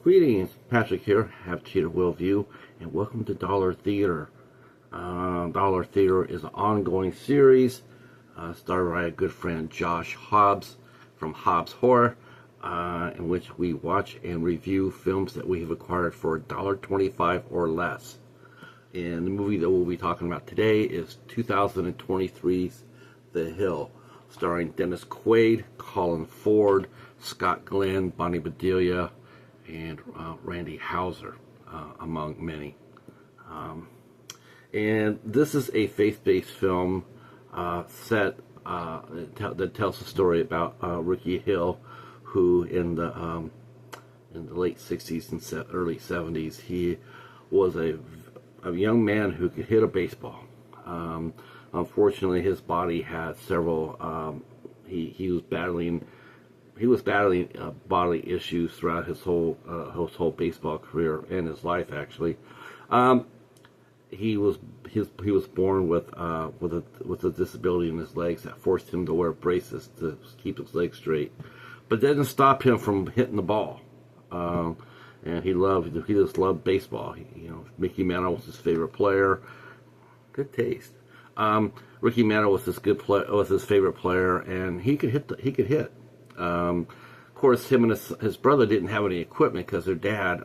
Greetings, Patrick here, have Cheetah View, and welcome to Dollar Theater. Dollar Theater is an ongoing series started by a good friend Josh Hobbs from Hobbs Horror, in which we watch and review films that we have acquired for $1.25 or less. And the movie that we'll be talking about today is 2023's The Hill, starring Dennis Quaid, Colin Ford, Scott Glenn, Bonnie Bedelia, and Randy Houser, among many. And this is a faith-based film set that tells the story about Ricky Hill, who in the late 60s and early 70s, he was a young man who could hit a baseball. Unfortunately, his body had several. He was battling bodily issues throughout his whole baseball career and his life. Actually, he was born with a disability in his legs that forced him to wear braces to keep his legs straight, but that didn't stop him from hitting the ball. And he just loved baseball. Mickey Mantle was his favorite player. Good taste. Ricky Mantle was his favorite player, and he could hit. Of course, him and his brother didn't have any equipment because their dad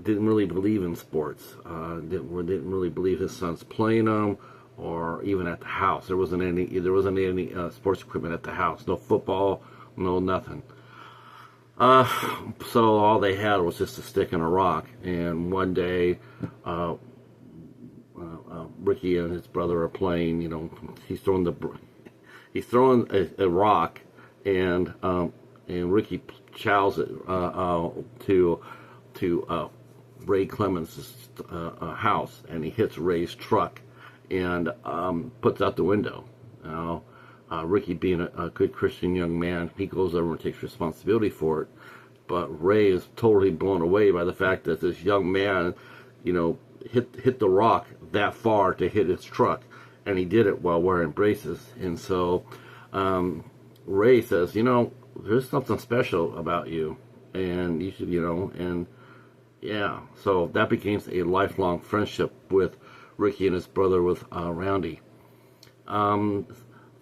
didn't really believe in sports. Didn't really believe his sons playing them, or even at the house. There wasn't any sports equipment at the house. No football, no nothing. So all they had was just a stick and a rock. And one day, Ricky and his brother are playing. He's throwing a rock. And Ricky chows it to Ray Clemens' house, and he hits Ray's truck and puts out the window. Ricky, being a good Christian young man, he goes over and takes responsibility for it. But Ray is totally blown away by the fact that this young man, hit the rock that far to hit his truck, and he did it while wearing braces. And so Ray says, there's something special about you, and you should, and yeah, so that becomes a lifelong friendship with Ricky and his brother with Randy. The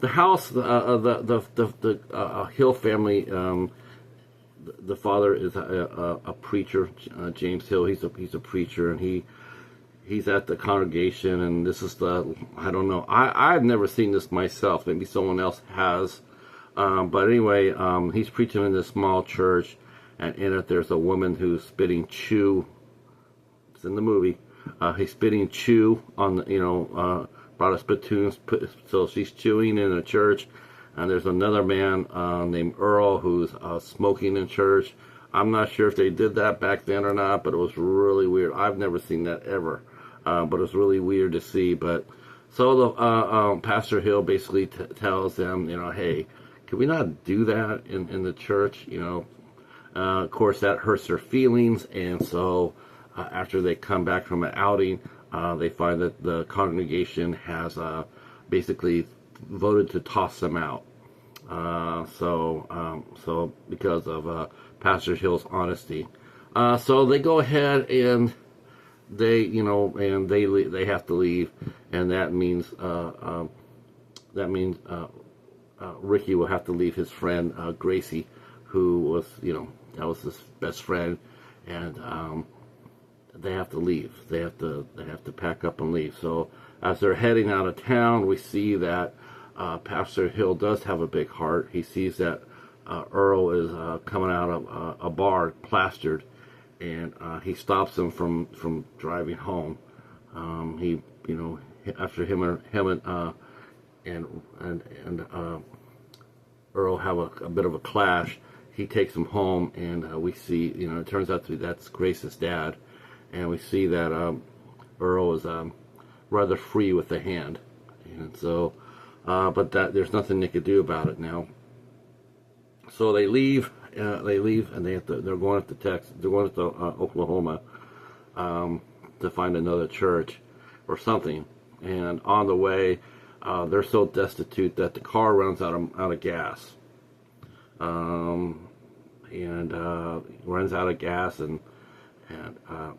house, the Hill family, the father is a preacher, James Hill. He's a preacher, and he's at the congregation, and this is I don't know. I've never seen this myself. Maybe someone else has. But anyway, he's preaching in this small church, and in it there's a woman who's spitting chew. It's in the movie. He's spitting chew on brought a spittoon, so she's chewing in the church. And there's another man named Earl who's smoking in church. I'm not sure if they did that back then or not, but it was really weird. I've never seen that ever, but it was really weird to see. But so the Pastor Hill basically tells them, hey, can we not do that in the church? Of course, that hurts their feelings. And so after they come back from an outing, they find that the congregation has basically voted to toss them out. So because of Pastor Hill's honesty. So they go ahead and they have to leave. And that means Ricky will have to leave his friend Gracie, who was, that was his best friend, and they have to leave. They have to pack up and leave. So as they're heading out of town, we see that Pastor Hill does have a big heart. He sees that Earl is coming out of a bar plastered, and he stops him from driving home. After him and Earl have a bit of a clash, he takes him home, and we see, it turns out that's Grace's dad, and we see that Earl is rather free with the hand, and so, but that there's nothing they could do about it now. So they leave, and they're going up to Texas, they're going up to Oklahoma to find another church or something, and on the way, they're so destitute that the car runs out of gas. and runs out of gas, and the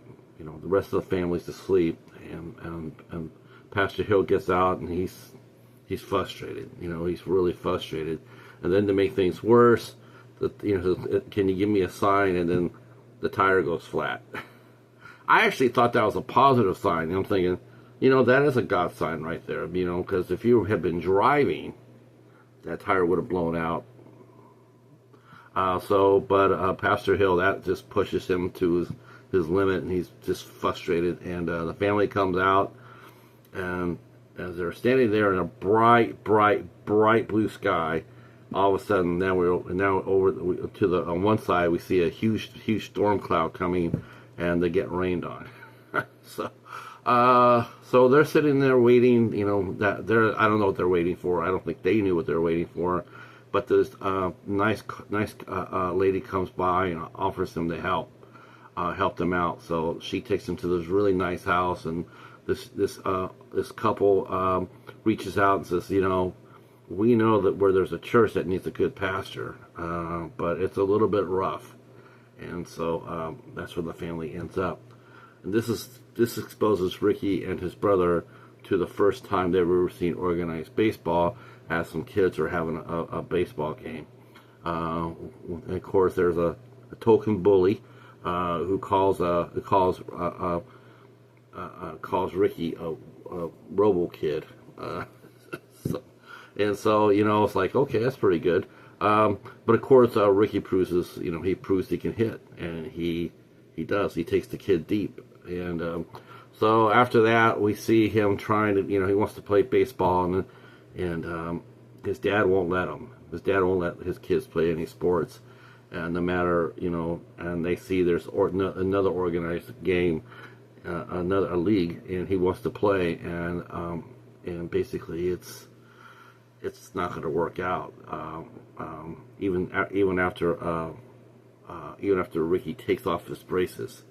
rest of the family's asleep, and Pastor Hill gets out, and he's frustrated. He's really frustrated. And then to make things worse, can you give me a sign? And then the tire goes flat. I actually thought that was a positive sign. I'm thinking, that is a God sign right there. Because if you had been driving, that tire would have blown out. But Pastor Hill, that just pushes him to his limit, and he's just frustrated. And the family comes out, and as they're standing there in a bright, bright, bright blue sky, all of a sudden, now over to the on one side, we see a huge, huge storm cloud coming, and they get rained on. So they're sitting there waiting. I don't know what they're waiting for. I don't think they knew what they were waiting for. But this nice lady comes by and offers them to help them out. So she takes them to this really nice house, and this couple reaches out and says, we know that where there's a church that needs a good pastor, but it's a little bit rough, and so that's where the family ends up. And this exposes Ricky and his brother to the first time they've ever seen organized baseball, as some kids are having a baseball game. And of course, there's a token bully who calls Ricky a robo kid. So it's like, okay, that's pretty good. But of course, Ricky proves he can hit, and he does. He takes the kid deep, and so after that, we see him trying to, he wants to play baseball, and his dad won't let him. His dad won't let his kids play any sports, and no matter, and they see there's another organized game, a league, and he wants to play, and basically it's not going to work out. Even after Ricky takes off his braces,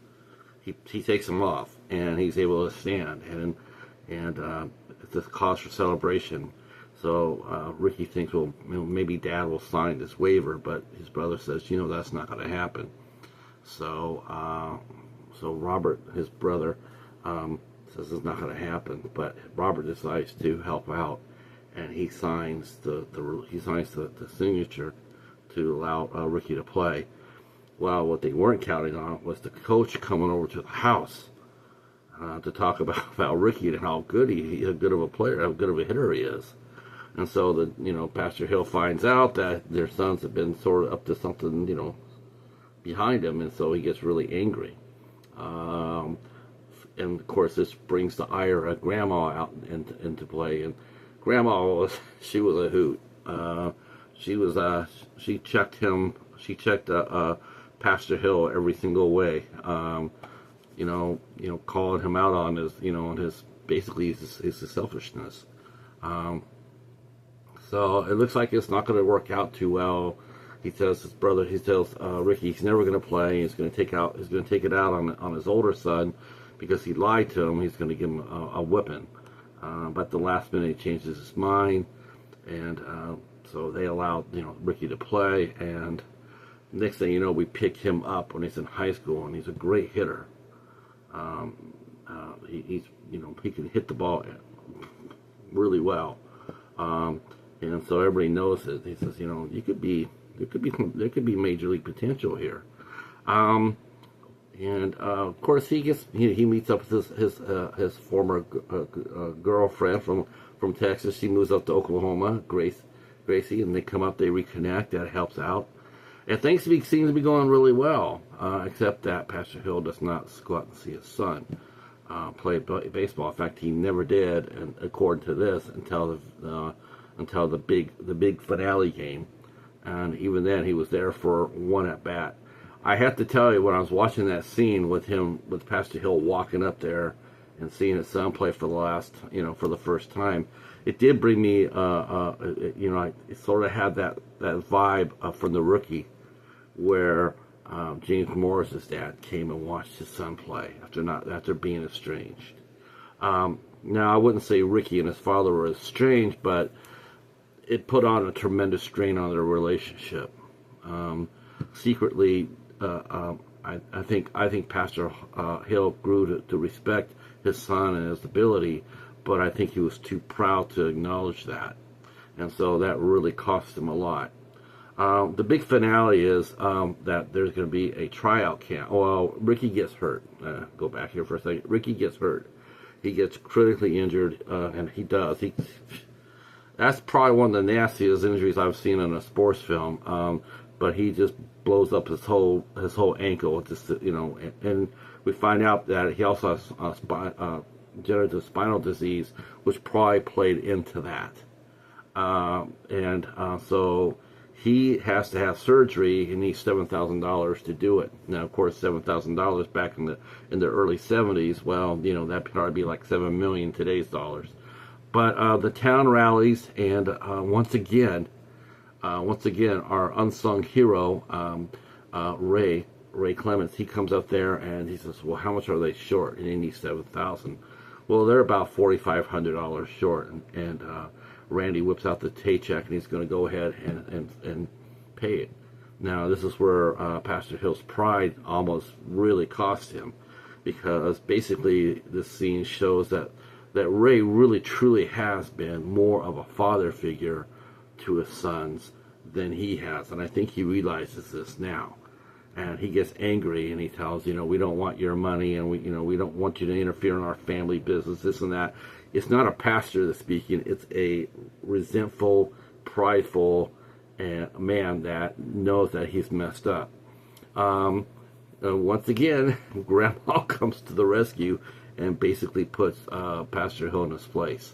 he takes them off, and he's able to stand, and it's a cause for celebration. So Ricky thinks, well, maybe Dad will sign this waiver, but his brother says, that's not going to happen. So Robert, his brother, says it's not going to happen, but Robert decides to help out, and he signs the signature to allow Ricky to play. Well, what they weren't counting on was the coach coming over to the house to talk about Ricky and how good how good of a player, how good of a hitter he is. And so Pastor Hill finds out that their sons have been sort of up to something, behind him, and so he gets really angry. And of course, this brings the ire of Grandma out into play. And Grandma she was a hoot. She checked Pastor Hill every single way. Calling him out on his basically his selfishness. So it looks like it's not going to work out too well. He tells Ricky he's never going to play. He's going to take it out on his older son because he lied to him. He's going to give him a whipping. But at the last minute, he changes his mind, and so they allowed Ricky to play. And next thing you know, we pick him up when he's in high school, and he's a great hitter. He can hit the ball really well, and so everybody knows it. He says, there could be major league potential here. And of course, he meets up with his former girlfriend from Texas. She moves up to Oklahoma, Gracie, and they come up, they reconnect. That helps out, and things seem to be going really well. Except that Pastor Hill does not go out and see his son play baseball. In fact, he never did, and according to this, until the big finale game, and even then, he was there for one at bat. I have to tell you, when I was watching that scene with Pastor Hill walking up there and seeing his son play for the first time, it did bring me, it sort of had that vibe from The Rookie, where James Morris's dad came and watched his son play after being estranged. Now, I wouldn't say Ricky and his father were estranged, but it put on a tremendous strain on their relationship. secretly, I think Pastor Hill grew to respect his son and his ability, but I think he was too proud to acknowledge that, and so that really cost him a lot. The big finale is that there's going to be a tryout camp. Well, Ricky gets hurt. Go back here for a second. Ricky gets hurt. He gets critically injured, and he does. That's probably one of the nastiest injuries I've seen in a sports film. But he just blows up his whole ankle. Just and we find out that he also has degenerative spinal disease, which probably played into that. So he has to have surgery. He needs $7,000 to do it. Now, of course, $7,000 back in the early '70s. Well, that probably be like $7 million today's dollars. But the town rallies, and once again, our unsung hero, Ray Clements, he comes up there and he says, "Well, how much are they short?" And he needs $7,000. Well, they're about $4,500 short, and Randy whips out the paycheck and he's going to go ahead and pay it. Now, this is where Pastor Hill's pride almost really cost him, because basically this scene shows that Ray really truly has been more of a father figure to his sons than he has, and I think he realizes this now. And he gets angry and he tells, we don't want your money, and we don't want you to interfere in our family business, this and that. It's not a pastor that's speaking, it's a resentful, prideful man that knows that he's messed up. Once again, Grandma comes to the rescue and basically puts Pastor Hill in his place.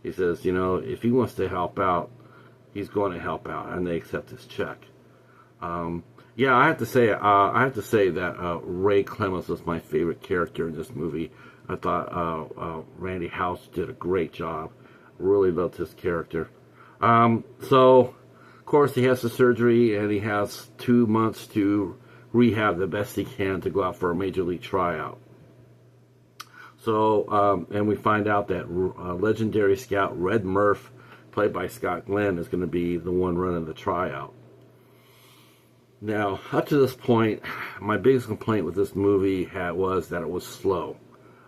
He says, if he wants to help out, he's going to help out, and they accept his check. Yeah, I have to say that Ray Clements was my favorite character in this movie. I thought Randy House did a great job. Really loved his character. So, of course, he has the surgery, and he has 2 months to rehab the best he can to go out for a major league tryout. So, and we find out that legendary scout Red Murph, played by Scott Glenn, is going to be the one running the tryout. Now, up to this point, my biggest complaint with this movie was that it was slow.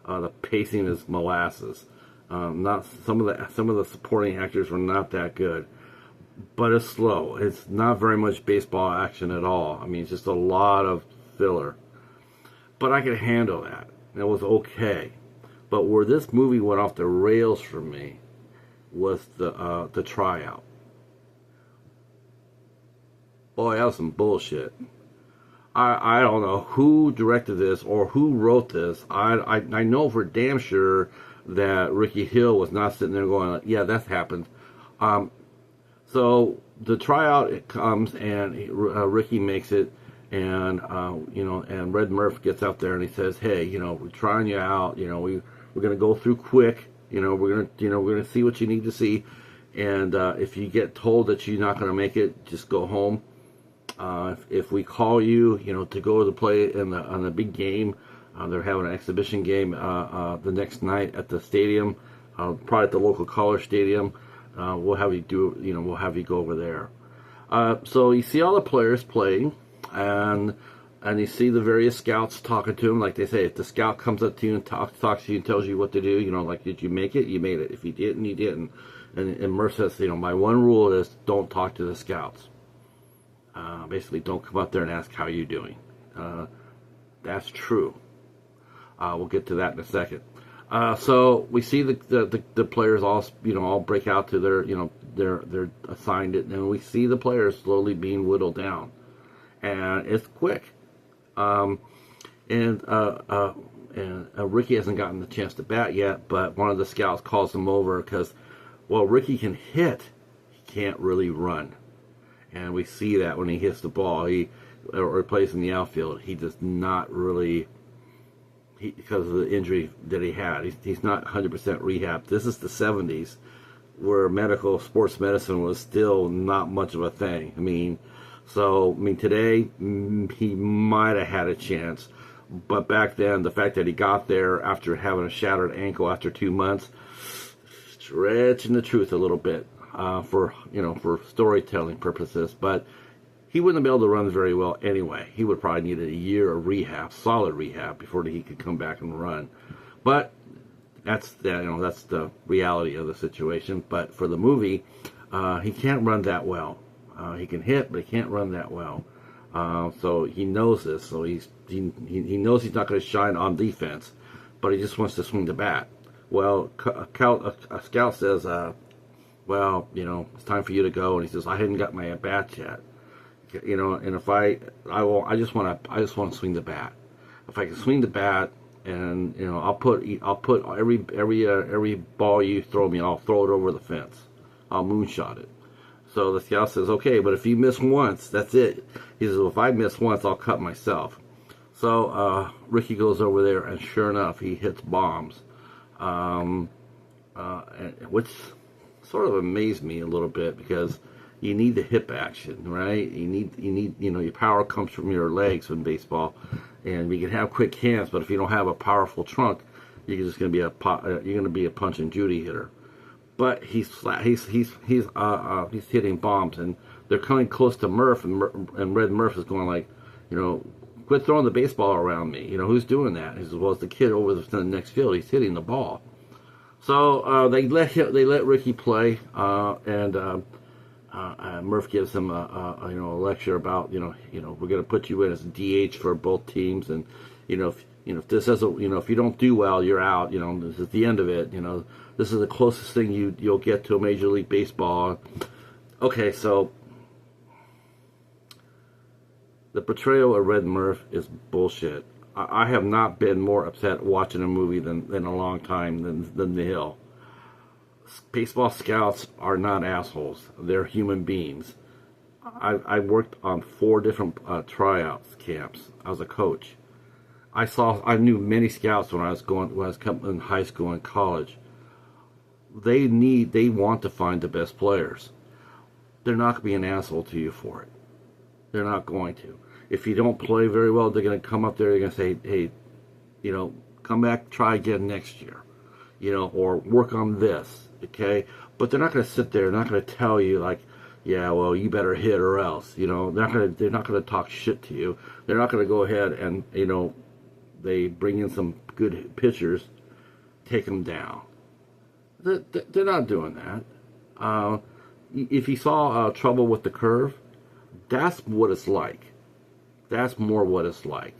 The pacing is molasses. Not some of the supporting actors were not that good, but it's slow. It's not very much baseball action at all. I mean, it's just a lot of filler. But I could handle that. It was okay. But where this movie went off the rails for me was the tryout. Boy, that was some bullshit. I don't know who directed this or who wrote this. I know for damn sure that Ricky Hill was not sitting there going, yeah, that's happened. So the tryout, it comes, and Ricky makes it, and and Red Murph gets out there and he says, hey, we're trying you out. We're gonna go through quick. We're gonna see what you need to see, and if you get told that you're not gonna make it, just go home. If we call you, to go to play on the big game, they're having an exhibition game the next night at the stadium, probably at the local college stadium. We'll have you we'll have you go over there. So you see all the players playing, and you see the various scouts talking to him. Like they say, if the scout comes up to you and talks to you and tells you what to do, like, did you make it? You made it. If you didn't, you didn't. And Murph says, my one rule is don't talk to the scouts. Basically, don't come up there and ask how you're doing. That's true. We'll get to that in a second. So we see the players all break out to their assigned it, and we see the players slowly being whittled down, and it's quick. And Ricky hasn't gotten the chance to bat yet, but one of the scouts calls him over because, well, Ricky can hit, he can't really run. And we see that when he hits the ball, or plays in the outfield, he does not really, because of the injury that he had, he's not 100% rehab. This is the 70s, where sports medicine was still not much of a thing. Today, he might have had a chance, but back then, the fact that he got there after having a shattered ankle after 2 months, stretching the truth a little bit. For storytelling purposes, but he wouldn't have been able to run very well anyway. He would probably need a year of rehab, solid rehab, before he could come back and run. But that's that's the reality of the situation. But for the movie, he can't run that well. He can hit, but he can't run that well. So he knows this. So he knows he's not going to shine on defense, but he just wants to swing the bat. Well, a scout says, well, it's time for you to go. And he says, I hadn't got my at bat yet. And if I just want to swing the bat. If I can swing the bat, and I'll put every ball you throw me, I'll throw it over the fence. I'll moonshot it. So the scout says, okay, but if you miss once, that's it. He says, well, if I miss once, I'll cut myself. So Ricky goes over there, and sure enough, he hits bombs, which sort of amazed me a little bit, because you need the hip action, right? You need your power comes from your legs in baseball, and you can have quick hands, but if you don't have a powerful trunk, you're just going to be a punch and Judy hitter. But he's hitting bombs, and they're coming close to Murph, and Red Murph is going like, quit throwing the baseball around me. Who's doing that? He says, well, it's the kid over the next field. He's hitting the ball. So they let Ricky play, and Murph gives him a lecture about we're going to put you in as a DH for both teams, and if this doesn't if you don't do well, you're out. This is the end of it. This is the closest thing you'll get to a Major League Baseball. Okay, so the portrayal of Red Murph is bullshit. I have not been more upset watching a movie than in a long time than The Hill. Baseball scouts are not assholes. They're human beings. I worked on 4 different tryouts camps. I was a coach. I knew many scouts when I was in high school and college. They want to find the best players. They're not going to be an asshole to you for it. They're not going to. If you don't play very well, they're going to come up there. They're going to say, hey, come back, try again next year, or work on this, okay? But they're not going to sit there. They're not going to tell you like, yeah, well, you better hit or else. They're not going to talk shit to you. They're not going to go ahead and they bring in some good pitchers, take them down. They're not doing that. If you saw Trouble with the Curve, that's what it's like. That's more what it's like.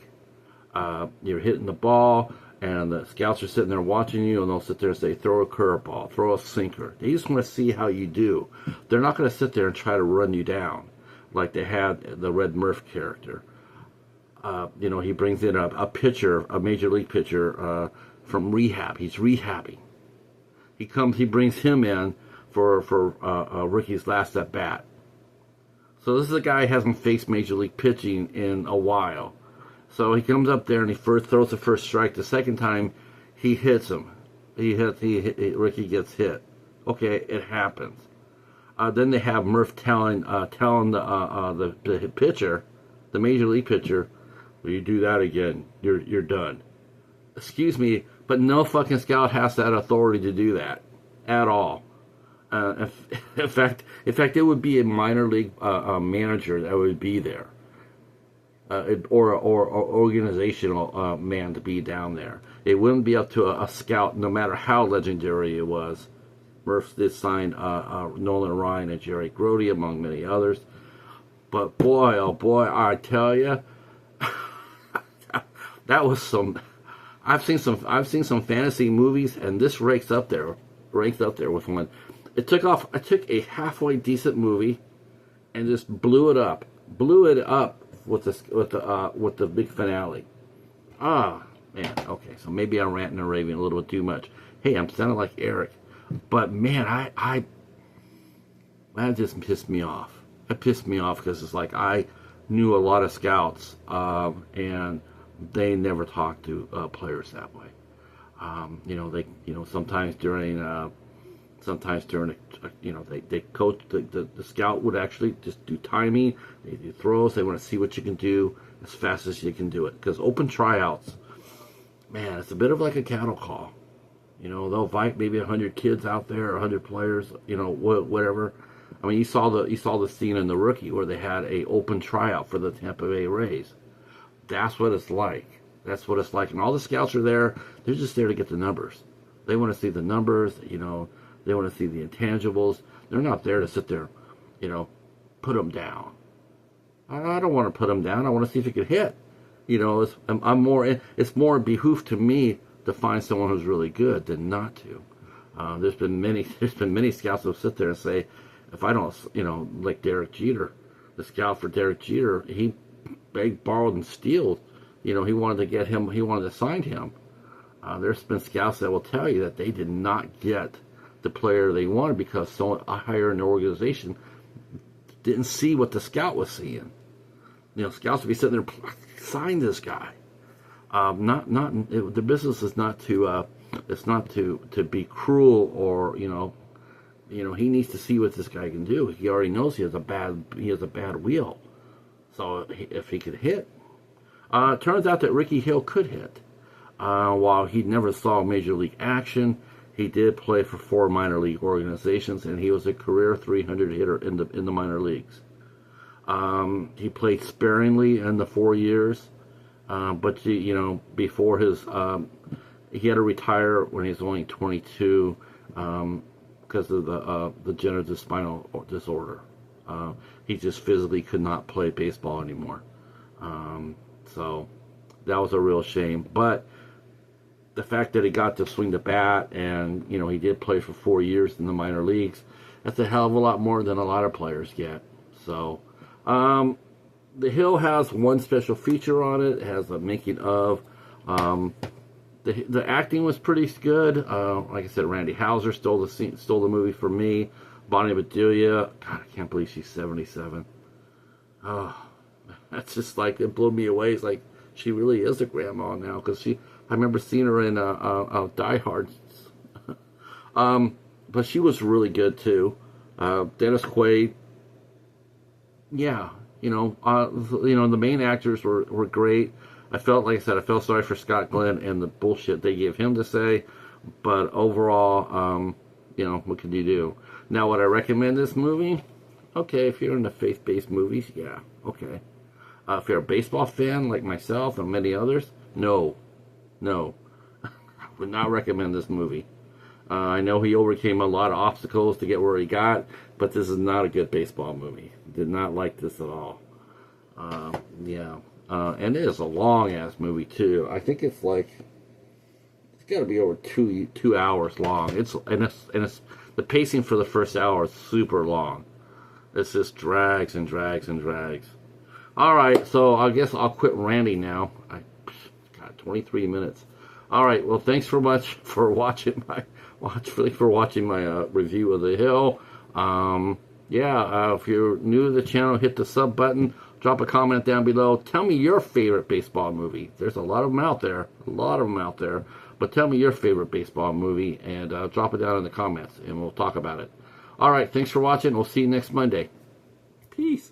You're hitting the ball, and the scouts are sitting there watching you, and they'll sit there and say, throw a curveball, throw a sinker. They just want to see how you do. They're not going to sit there and try to run you down like they had the Red Murph character. He brings in a pitcher, a Major League pitcher from rehab. He's rehabbing. He brings him in for Ricky's last at bat. So this is a guy who hasn't faced Major League pitching in a while. So he comes up there and he throws the first strike. The second time, he hits him. Ricky gets hit. Okay, it happens. Then they have Murph telling the pitcher, the Major League pitcher, "Well, you do that again, you're done." Excuse me, but no fucking scout has that authority to do that at all. In fact, it would be a minor league manager that would be there, or organizational man to be down there. It wouldn't be up to a scout, no matter how legendary it was. Murph did sign Nolan Ryan and Jerry Grody, among many others. But boy, oh boy, I tell you, that was some. I've seen some fantasy movies, and this ranks up there with one. It took a halfway decent movie, and just blew it up with the big finale. Ah, man. Okay, so maybe I'm ranting and raving a little bit too much. Hey, I'm sounding like Eric, but man, that just pissed me off. It pissed me off because it's like I knew a lot of scouts, and they never talked to players that way. Sometimes during they coach, the scout would actually just do timing. They do throws. They want to see what you can do as fast as you can do it. Because open tryouts, man, it's a bit of like a cattle call. They'll invite maybe 100 kids out there, 100 players, whatever. I mean, you saw the scene in The Rookie where they had a open tryout for the Tampa Bay Rays. That's what it's like. That's what it's like. And all the scouts are there. They're just there to get the numbers. They want to see the numbers. You know, they want to see the intangibles. They're not there to sit there, you know, put them down. I don't want to put them down. I want to see if he can hit. You know, it's more behoove to me to find someone who's really good than not to. There's been many scouts who sit there and say, if I don't, you know, like Derek Jeter, the scout for Derek Jeter, he begged, borrowed, and stealed. You know, he wanted to get him, he wanted to sign him. There's been scouts that will tell you that they did not get the player they wanted because someone higher in the organization didn't see what the scout was seeing. You know, scouts would be sitting there, sign this guy. The business is not to, it's not to be cruel or, you know, he needs to see what this guy can do. He already knows he has a bad wheel. So if he could hit, it turns out that Ricky Hill could hit. While he never saw major league action, he did play for 4 minor league organizations, and he was a career 300 hitter in the minor leagues. He played sparingly in the 4 years, but you know, before his, he had to retire when he was only 22 because of the degenerative spinal disorder. He just physically could not play baseball anymore. So that was a real shame. But the fact that he got to swing the bat and, you know, he did play for 4 years in the minor leagues, that's a hell of a lot more than a lot of players get. So, The Hill has one special feature on it. It has a making of. The acting was pretty good. Like I said, Randy Houser stole the movie for me. Bonnie Bedelia, God, I can't believe she's 77. Oh, that's just like, it blew me away. It's like, she really is a grandma now, because I remember seeing her in Die Hard. But she was really good too. Dennis Quaid, yeah, the main actors were great. I felt sorry for Scott Glenn and the bullshit they gave him to say, but overall, what can you do? Now, would I recommend this movie? Okay, if you're into faith-based movies, yeah, okay. If you're a baseball fan like myself and many others, no, I would not recommend this movie. I know he overcame a lot of obstacles to get where he got, but this is not a good baseball movie. Did not like this at all. And it is a long-ass movie, too. I think it's got to be over two hours long. It's the pacing for the first hour is super long. It just drags and drags and drags. All right, so I guess I'll quit ranting now. Got 23 minutes. All right, well, thanks for much for watching my review of The Hill. If you're new to the channel, hit the sub button. Drop a comment down below. Tell me your favorite baseball movie. There's a lot of them out there. But tell me your favorite baseball movie, and drop it down in the comments, and we'll talk about it. All right, thanks for watching. We'll see you next Monday. Peace.